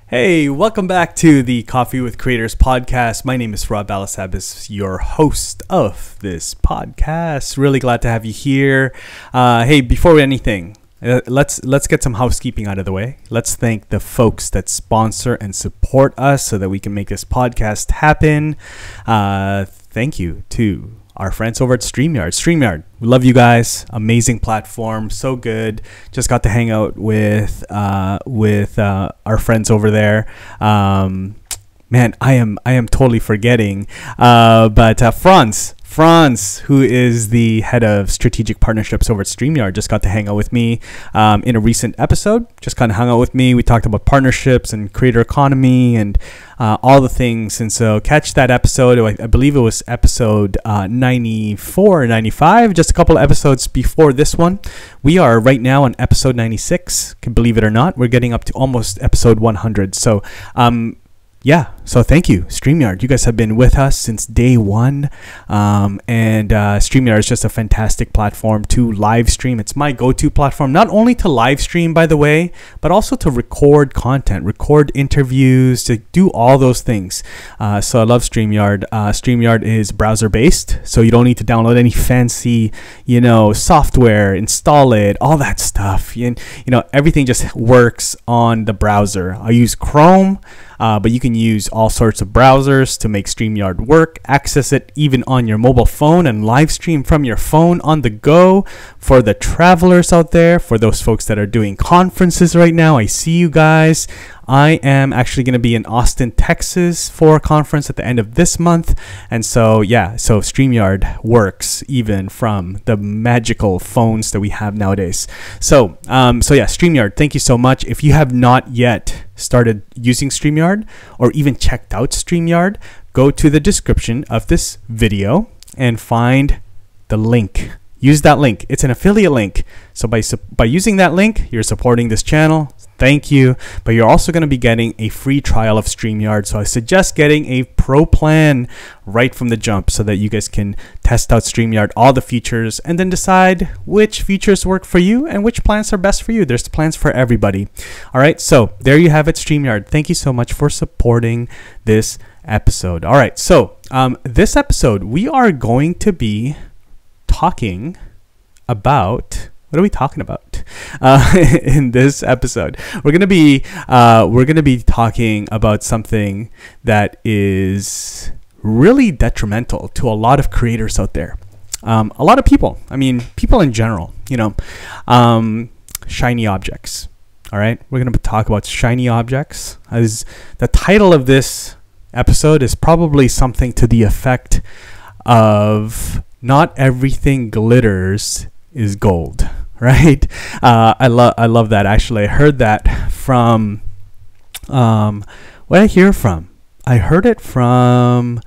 Hey, welcome back to the Coffee with Creators podcast. My name is Rob Balasabas, your host of this podcast. Really glad to have you here. Hey, before anything, let's get some housekeeping out of the way. Let's thank the folks that sponsor and support us so that we can make this podcast happen. Thank you to our friends over at StreamYard. We love you guys. Amazing platform. So good. Just got to hang out with our friends over there. Man, I am totally forgetting. But Franz, who is the head of strategic partnerships over at StreamYard, just got to hang out with me in a recent episode. Just kind of hung out with me. We talked about partnerships and creator economy and all the things. And so catch that episode. I believe it was episode 94 or 95, just a couple of episodes before this one. We are right now on episode 96. Can believe it or not, we're getting up to almost episode 100. So yeah, so thank you, StreamYard. You guys have been with us since day one. And StreamYard is just a fantastic platform to live stream. It's my go-to platform, not only to live stream, by the way, but also to record content, record interviews, to do all those things. So I love StreamYard. StreamYard is browser-based, so you don't need to download any fancy, software, install it, all that stuff. And, everything just works on the browser. I use Chrome. But you can use all sorts of browsers to make StreamYard work, access it even on your mobile phone and live stream from your phone on the go. For the travelers out there, for those folks that are doing conferences right now, I see you guys. I am actually going to be in Austin, Texas for a conference at the end of this month. And so, so StreamYard works even from the magical phones that we have nowadays. So StreamYard, thank you so much. If you have not yet started using StreamYard or even checked out StreamYard, go to the description of this video and find the link. Use that link. It's an affiliate link. So by using that link, you're supporting this channel. Thank you. But you're also going to be getting a free trial of StreamYard. So I suggest getting a pro plan right from the jump so that you guys can test out StreamYard, all the features, and then decide which features work for you and which plans are best for you. There's plans for everybody. All right. So there you have it, StreamYard. Thank you so much for supporting this episode. All right. So this episode, we are going to be talking about, what are we talking about in this episode? We're gonna be talking about something that is really detrimental to a lot of creators out there. A lot of people. I mean, people in general. Shiny objects. All right, we're gonna talk about shiny objects. As the title of this episode is probably something to the effect of "Not everything glitters is gold," right? I love that. Actually, I heard that from where did I hear from? I heard it from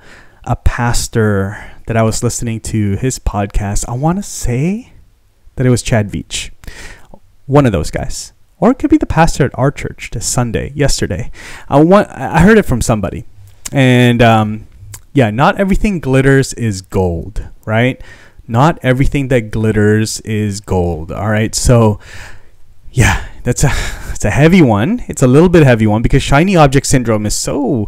a pastor that I was listening to his podcast. I want to say that it was Chad Veach, one of those guys, or it could be the pastor at our church this Sunday, yesterday. I heard it from somebody, and not everything glitters is gold, right? Not everything that glitters is gold. All right. So it's a heavy one. It's a little bit heavy one because shiny object syndrome is so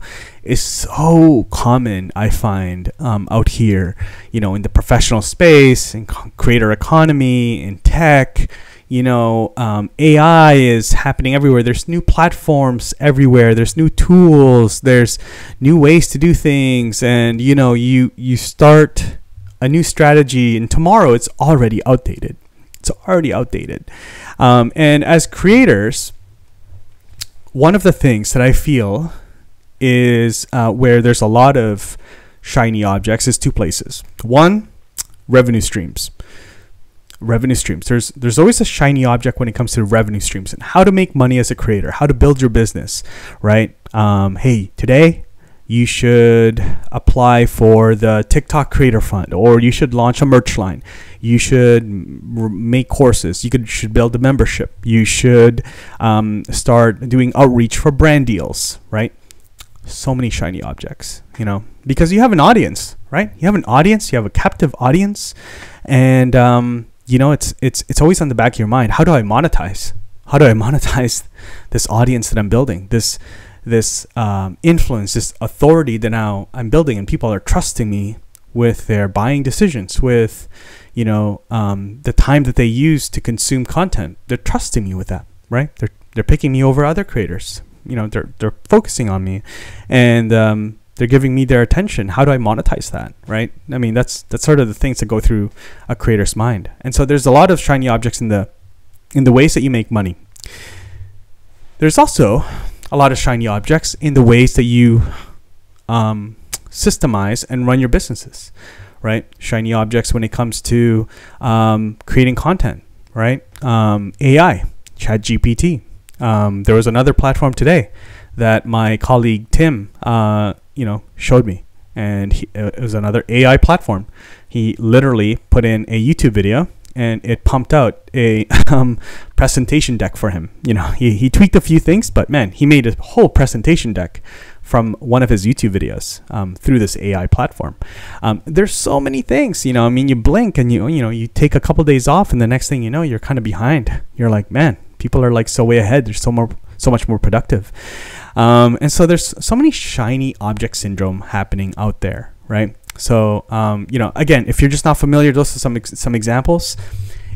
common, I find, out here, in the professional space, in creator economy, in tech. AI is happening everywhere. There's new platforms everywhere. There's new tools. There's new ways to do things. And, you start a new strategy and tomorrow it's already outdated. And as creators, one of the things that I feel is where there's a lot of shiny objects is two places. One, revenue streams. There's always a shiny object when it comes to revenue streams and how to make money as a creator, how to build your business, right? Hey, today you should apply for the TikTok Creator Fund, or you should launch a merch line. You should make courses. You should build a membership. You should start doing outreach for brand deals, right? So many shiny objects, because you have an audience, right? You have an audience. You have a captive audience, and it's always on the back of your mind. How do I monetize? How do I monetize this audience that I'm building? This this influence, this authority that now I'm building, and people are trusting me with their buying decisions, with the time that they use to consume content. They're trusting me with that, right? They're picking me over other creators. They're focusing on me, and they're giving me their attention. How do I monetize that, right? I mean, that's sort of the things that go through a creator's mind. And so there's a lot of shiny objects in the ways that you make money. There's also a lot of shiny objects in the ways that you systemize and run your businesses, right? Shiny objects when it comes to creating content, right? AI, ChatGPT. There was another platform today that my colleague Tim, showed me, and it was another AI platform. He literally put in a YouTube video, and it pumped out a presentation deck for him. He tweaked a few things, but man, he made a whole presentation deck from one of his YouTube videos through this AI platform. There's so many things, you blink and you take a couple days off, and the next thing you know, you're kind of behind. You're like, man, people are like so way ahead. They're so much more productive. And so there's so many shiny object syndrome happening out there, right? So, again, if you're just not familiar, those are some examples.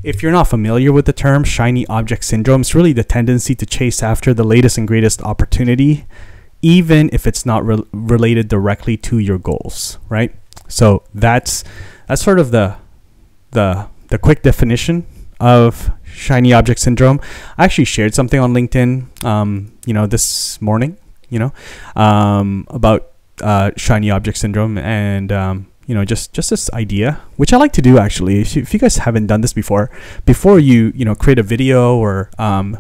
If you're not familiar with the term shiny object syndrome, it's really the tendency to chase after the latest and greatest opportunity, even if it's not related directly to your goals, right? So that's sort of the quick definition of shiny object syndrome. I actually shared something on LinkedIn, this morning, about shiny object syndrome, and just this idea, which I like to do actually. If you guys haven't done this before you create a video or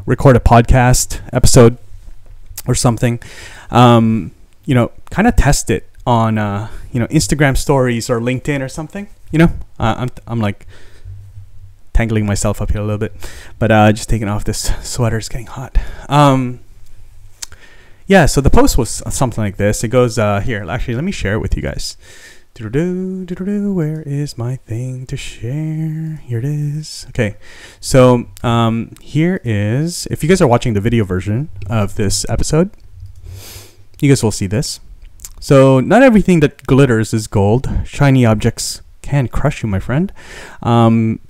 record a podcast episode or something, kind of test it on Instagram stories or LinkedIn or something. I'm like tangling myself up here a little bit, but just taking off this sweater. It's getting hot. So the post was something like this. It goes here. Actually, let me share it with you guys. Where is my thing to share? Here it is. Okay, so here is, if you guys are watching the video version of this episode, you guys will see this. So not everything that glitters is gold. Shiny objects can crush you, my friend.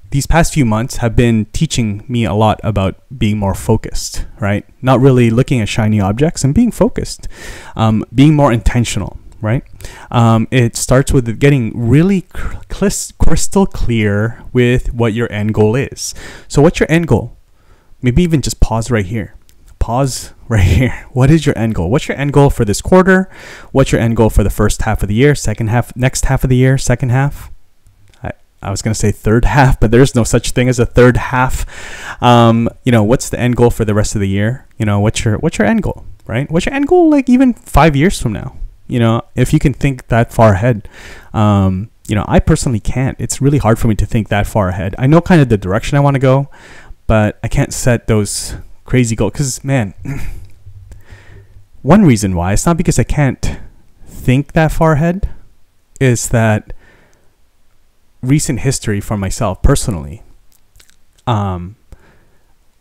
These past few months have been teaching me a lot about being more focused, right? Not really looking at shiny objects and being focused, being more intentional, right? It starts with getting really crystal clear with what your end goal is. So what's your end goal? Maybe even just pause right here. Pause right here. What is your end goal? What's your end goal for this quarter? What's your end goal for the first half of the year, second half, next half of the year, second half? I was going to say third half, but there's no such thing as a third half. What's the end goal for the rest of the year? What's your end goal, right? What's your end goal, like even 5 years from now? If you can think that far ahead. I personally can't. It's really hard for me to think that far ahead. I know kind of the direction I want to go, but I can't set those crazy goals. Because, man, one reason why, it's not because I can't think that far ahead, is that recent history for myself personally,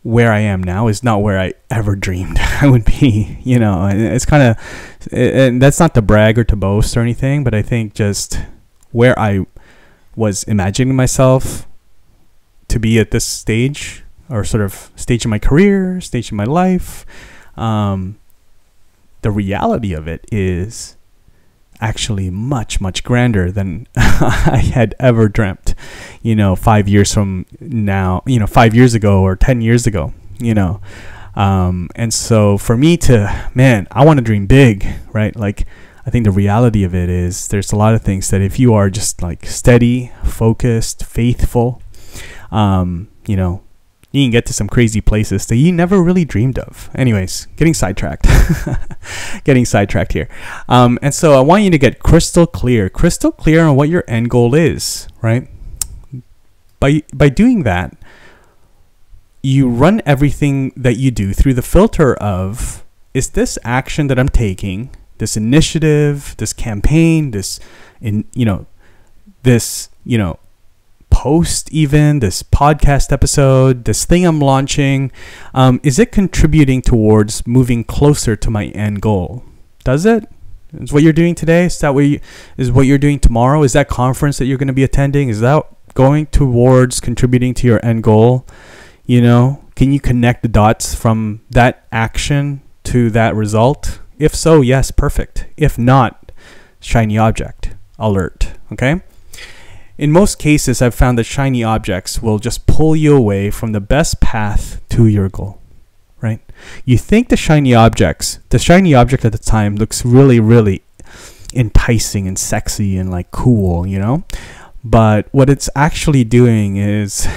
where I am now is not where I ever dreamed I would be. And it's kind of, and that's not to brag or to boast or anything, but I think just where I was imagining myself to be at this stage, or sort of stage in my career, stage in my life, the reality of it is actually much, much grander than I had ever dreamt, 5 years from now, 5 years ago or 10 years ago, and so for me to, man, I want to dream big, right? Like, I think the reality of it is there's a lot of things that if you are just like steady, focused, faithful, you can get to some crazy places that you never really dreamed of. Anyways, getting sidetracked. Here. And so I want you to get crystal clear on what your end goal is, right? By doing that, you run everything that you do through the filter of, is this action that I'm taking, this initiative, this campaign, this post, even this podcast episode, this thing I'm launching, is it contributing towards moving closer to my end goal? Does it? Is what you're doing today? Is that what you're doing tomorrow? Is that conference that you're going to be attending? Is that going towards contributing to your end goal? You know, can you connect the dots from that action to that result? If so, yes, perfect. If not, shiny object alert. Okay. In most cases, I've found that shiny objects will just pull you away from the best path to your goal. Right? You think the shiny object at the time looks really, really enticing and sexy and like cool, you know? But what it's actually doing is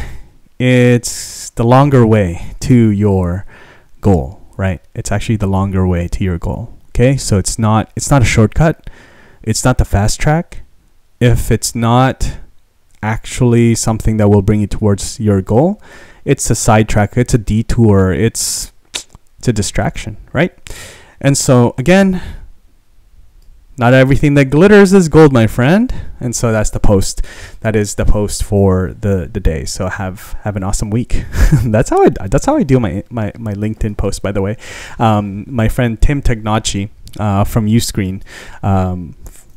it's the longer way to your goal, right? It's actually the longer way to your goal. Okay? So it's not a shortcut. It's not the fast track. If it's not actually something that will bring you towards your goal, it's a sidetrack, it's a detour, it's a distraction, right? And so again, not everything that glitters is gold, my friend. And so that's the post. That is the post for the day. So have an awesome week. That's how I do my LinkedIn post, by the way. My friend Tim Tagnacci from Uscreen,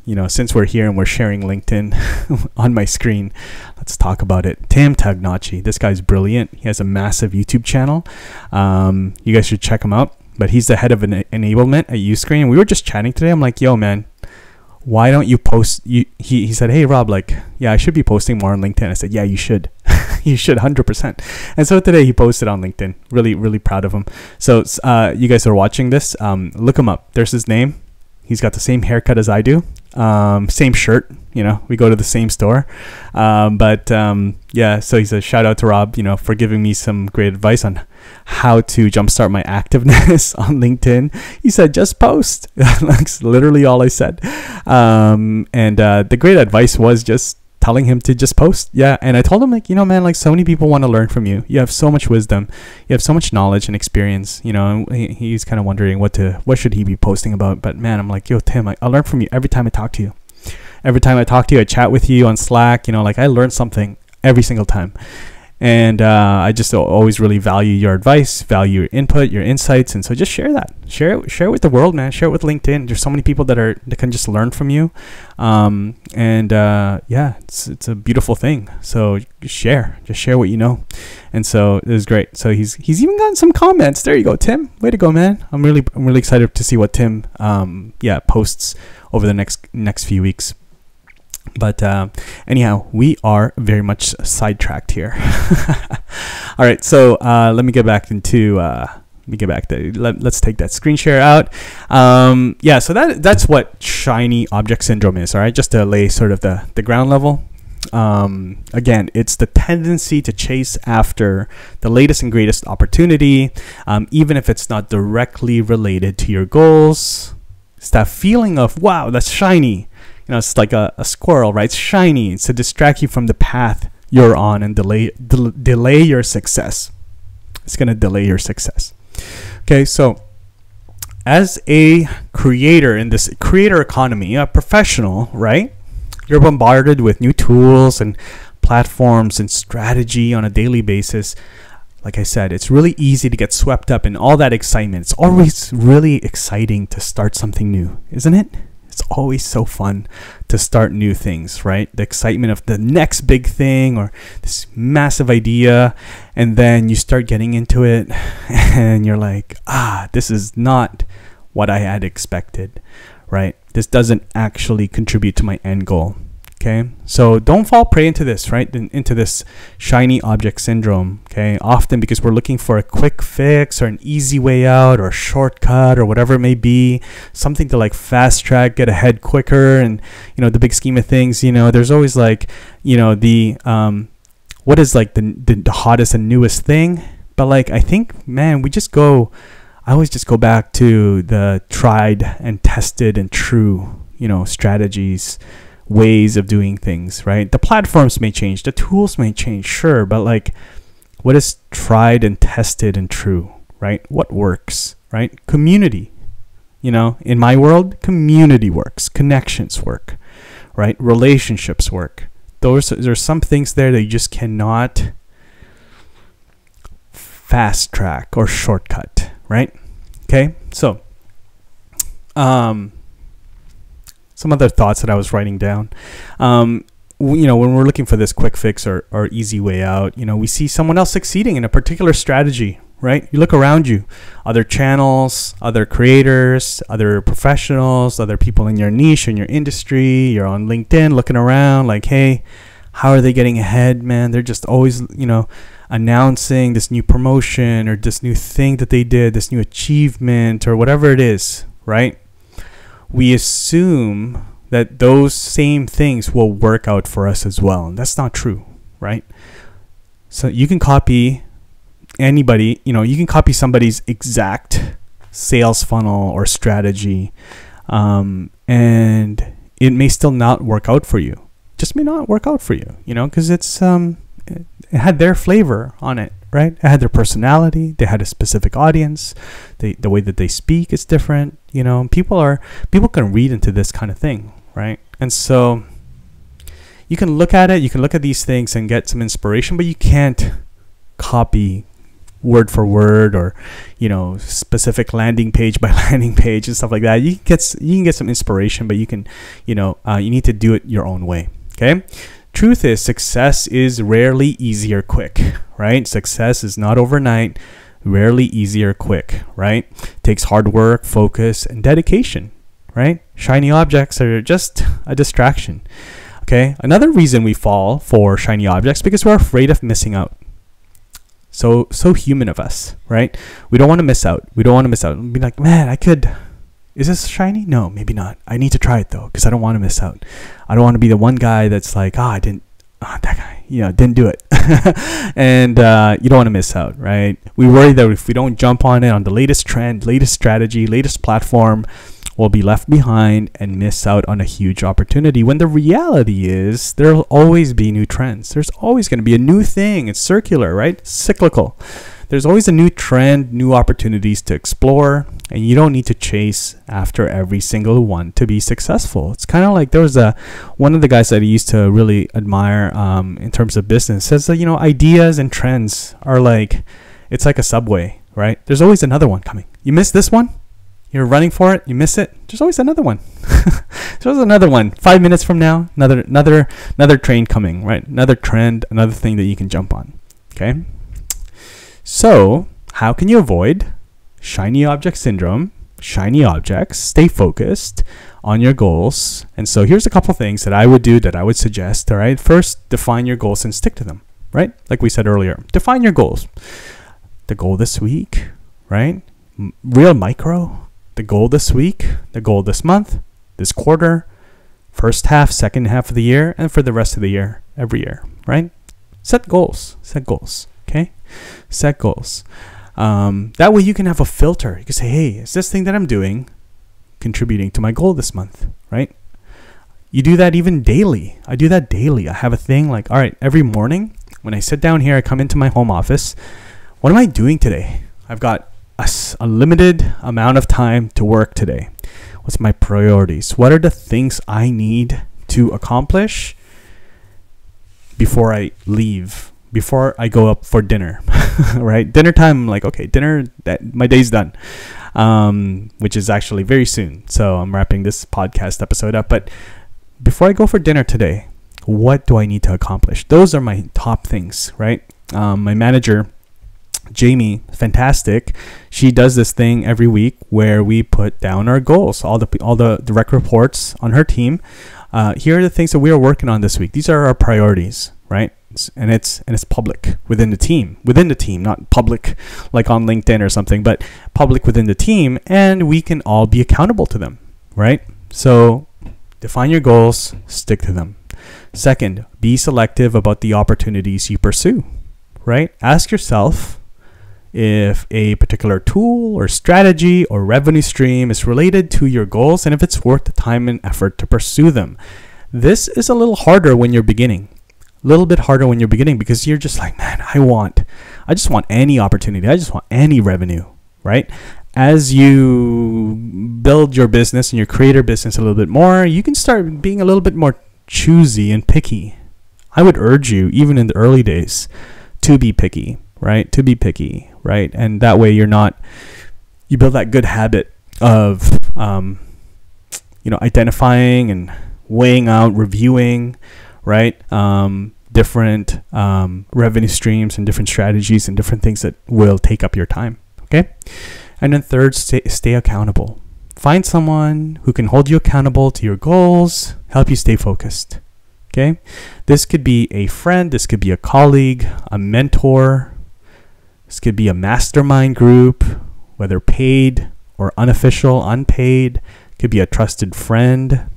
you know, since we're here and we're sharing LinkedIn on my screen, let's talk about it. Tim Tagnacci, this guy's brilliant. He has a massive YouTube channel. You guys should check him out. But he's the head of enablement at Uscreen. And we were just chatting today. I'm like, yo, man, why don't you post? He said, hey, Rob, like, yeah, I should be posting more on LinkedIn. I said, yeah, you should. You should, 100%. And so today he posted on LinkedIn. Really, really proud of him. So you guys are watching this, look him up. There's his name. He's got the same haircut as I do. Same shirt, you know, we go to the same store. Yeah, so he says, shout out to Rob, you know, for giving me some great advice on how to jumpstart my activeness on LinkedIn. He said, just post. That's literally all I said. The great advice was just telling him to just post. Yeah. And I told him, like, you know, man, like, so many people want to learn from you. You have so much wisdom. You have so much knowledge and experience, you know, and he's kind of wondering what should he be posting about. But man, I'm like, yo, Tim, I learn from you every time I talk to you. Every time I talk to you, I chat with you on Slack, you know, like, I learn something every single time. And I just always really value your advice, value your input, your insights. And so just share that. Share it with the world, man. Share it with LinkedIn. There's so many people that can just learn from you. Yeah, it's a beautiful thing. So just share what you know. And so it was great. So he's even gotten some comments. There you go, Tim. Way to go, man. I'm really excited to see what Tim posts over the next few weeks. But anyhow, we are very much sidetracked here. All right, so let me get back into. Let's take that screen share out. So that's what shiny object syndrome is. All right, just to lay sort of the ground level. Again, it's the tendency to chase after the latest and greatest opportunity, even if it's not directly related to your goals. It's that feeling of, wow, that's shiny. You know, it's like a squirrel, right? It's shiny. It's to distract you from the path you're on and delay your success. It's going to delay your success. Okay, so as a creator in this creator economy, a professional, right? You're bombarded with new tools and platforms and strategy on a daily basis. Like I said, it's really easy to get swept up in all that excitement. It's always really exciting to start something new, isn't it? It's always so fun to start new things, right? The excitement of the next big thing or this massive idea. And then you start getting into it and you're like, this is not what I had expected, right? This doesn't actually contribute to my end goal. Okay, so don't fall prey into this, right? Into this shiny object syndrome. Okay, often because we're looking for a quick fix or an easy way out or a shortcut or whatever it may be, something to like fast track, get ahead quicker. And you know, the big scheme of things, you know, there's always like, you know, the what is like the hottest and newest thing. But like, I think, man, I always just go back to the tried and tested and true, you know, strategies, ways of doing things, right? The platforms may change, the tools may change, sure, but like, what is tried and tested and true, right? What works, right? Community, you know, in my world, community works, connections work, right? Relationships work. There's some things there that you just cannot fast track or shortcut, right? Okay, so some other thoughts that I was writing down. When we're looking for this quick fix or easy way out, we see someone else succeeding in a particular strategy, right? You look around you, other channels, other creators, other professionals, other people in your niche, in your industry. You're on LinkedIn looking around like, hey, how are they getting ahead, man? They're just always, announcing this new promotion or this new thing that they did, this new achievement or whatever it is, right? We assume that those same things will work out for us as well. And that's not true, right? So you can copy anybody, you can copy somebody's exact sales funnel or strategy, and it may still not work out for you. Just may not work out for you, because it's it had their flavor on it, right? It had their personality. They had a specific audience. The way that they speak is different. People can read into this kind of thing, right? And so you can look at it. You can look at these things and get some inspiration, but you can't copy word for word or specific landing page by landing page and stuff like that. You can get some inspiration, but you can you need to do it your own way. Okay. Truth is, success is rarely easy or quick, right? Success is not overnight, rarely easy or quick, right? Takes hard work, focus, and dedication, right? Shiny objects are just a distraction. Okay. Another reason we fall for shiny objects because we're afraid of missing out. So human of us, right? We don't want to miss out. We'll be like, man, is this shiny? No, maybe not. I need to try it though, because I don't want to miss out. I don't want to be the one guy that's like, that guy, didn't do it. And you don't want to miss out, right? We worry that if we don't jump on it on the latest trend, latest strategy, latest platform, we'll be left behind and miss out on a huge opportunity. When the reality is there'll always be new trends. There's always going to be a new thing. It's circular, right? Cyclical. There's always a new trend, new opportunities to explore, and you don't need to chase after every single one to be successful. It's kind of like there was one of the guys that I used to really admire in terms of business says that, ideas and trends are it's like a subway, right? There's always another one coming. You miss this one, you're running for it, you miss it, there's always another one. There's always another one. 5 minutes from now, another train coming, right? Another trend, another thing that you can jump on. Okay. So, how can you avoid shiny object syndrome, shiny objects, stay focused on your goals? And so here's a couple things that I would do, that I would suggest, all right? First, define your goals and stick to them, right? Like we said earlier, define your goals. The goal this week, right? Real micro, the goal this week, the goal this month, this quarter, first half, second half of the year, and for the rest of the year, every year, right? Set goals, okay? Set goals. That way you can have a filter. You can say, hey, is this thing that I'm doing contributing to my goal this month, right? You do that even daily. I do that daily. I have a thing like, all right, every morning when I sit down here, I come into my home office. What am I doing today? I've got a limited amount of time to work today. What's my priorities? What are the things I need to accomplish before I leave? Before I go up for dinner, right? Dinner time, I'm like, okay, my day's done, which is actually very soon. So I'm wrapping this podcast episode up. But before I go for dinner today, what do I need to accomplish? Those are my top things, right? My manager, Jamie, fantastic. She does this thing every week where we put down our goals, all the direct reports on her team. Here are the things that we are working on this week. These are our priorities, right? And it's public within the team, not public like on LinkedIn or something, but public within the team, and we can all be accountable to them, right? So define your goals, stick to them. Second, be selective about the opportunities you pursue, right? Ask yourself if a particular tool or strategy or revenue stream is related to your goals and if it's worth the time and effort to pursue them. This is a little harder when you're beginning. Because you're just like, man, I just want any opportunity. I just want any revenue, right? As you build your business and your creator business a little bit more, you can start being a little bit more choosy and picky I would urge you, even in the early days, to be picky, right? To be picky, right? And that way you build that good habit of, identifying and weighing out, reviewing, right? Different revenue streams and different strategies and different things that will take up your time. Okay. And then third, stay accountable. Find someone who can hold you accountable to your goals, help you stay focused. Okay. This could be a friend. This could be a colleague, a mentor. This could be a mastermind group, whether paid or unofficial, unpaid. It could be a trusted friend.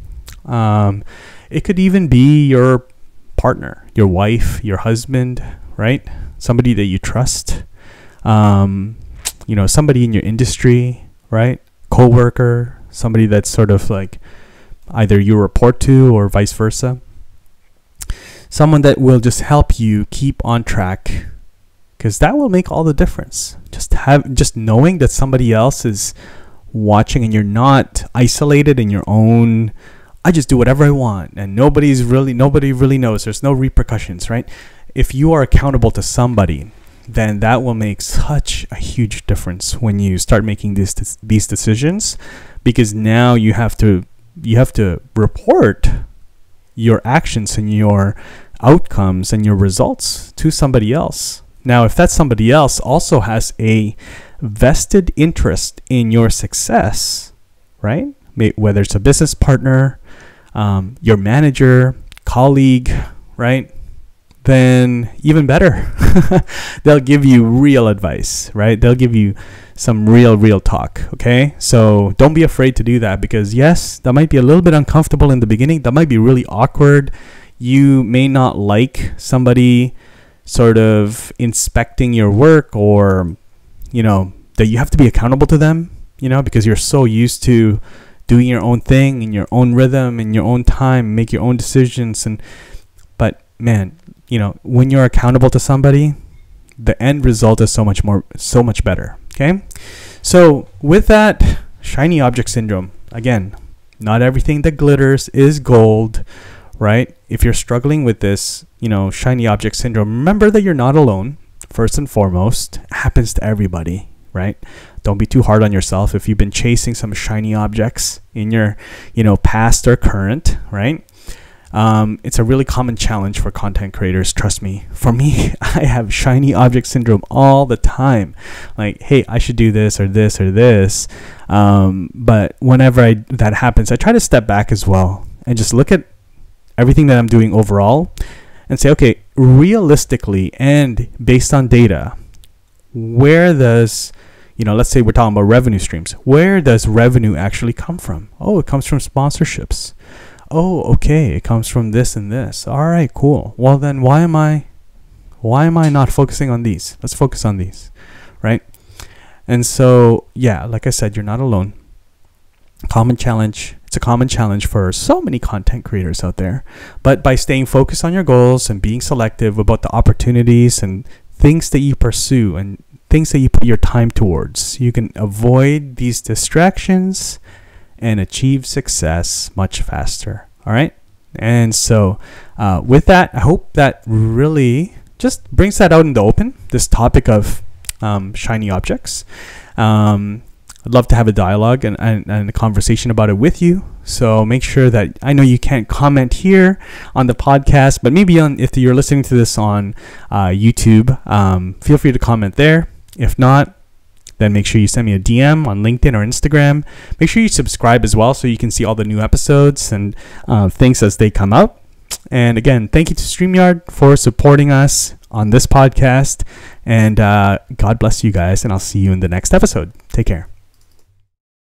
It could even be your partner, your wife, your husband, right? Somebody that you trust. Somebody in your industry, right? Coworker, somebody that's sort of like either you report to or vice versa. Someone that will just help you keep on track, because that will make all the difference. Just knowing that somebody else is watching and you're not isolated in your own, I just do whatever I want and nobody really knows. There's no repercussions, right? If you are accountable to somebody, then that will make such a huge difference when you start making these decisions, because now you have to report your actions and your outcomes and your results to somebody else. Now, if that somebody else also has a vested interest in your success, right? Whether it's a business partner, your manager, colleague, right? Then even better. They'll give you real advice, right? They'll give you some real talk, okay? So don't be afraid to do that, because yes, that might be a little bit uncomfortable in the beginning. That might be really awkward. You may not like somebody sort of inspecting your work, or, that you have to be accountable to them, because you're so used to doing your own thing in your own rhythm, in your own time, make your own decisions. But man, when you're accountable to somebody, the end result is so much better. Okay. So with that, shiny object syndrome, again, not everything that glitters is gold, right? If you're struggling with this, shiny object syndrome, remember that you're not alone. First and foremost, it happens to everybody, right? Don't be too hard on yourself if you've been chasing some shiny objects in your, past or current, right? It's a really common challenge for content creators. Trust me. For me, I have shiny object syndrome all the time. Like, hey, I should do this or this or this. But whenever that happens, I try to step back as well and just look at everything that I'm doing overall and say, okay, realistically and based on data, where does, let's say we're talking about revenue streams. Where does revenue actually come from? Oh, it comes from sponsorships. Oh, okay, it comes from this and this. All right, cool. Well, then why am I not focusing on these? Let's focus on these, right? And so, yeah, like I said, you're not alone. Common challenge. It's a common challenge for so many content creators out there. But by staying focused on your goals and being selective about the opportunities and things that you pursue and things that you put your time towards, you can avoid these distractions and achieve success much faster. All right. And so with that, I hope that really just brings that out in the open, this topic of shiny objects. I'd love to have a dialogue and a conversation about it with you. So make sure that, I know you can't comment here on the podcast, but maybe if you're listening to this on YouTube, feel free to comment there. If not, then make sure you send me a DM on LinkedIn or Instagram. Make sure you subscribe as well so you can see all the new episodes and things as they come out. And again, thank you to StreamYard for supporting us on this podcast. And God bless you guys, and I'll see you in the next episode. Take care.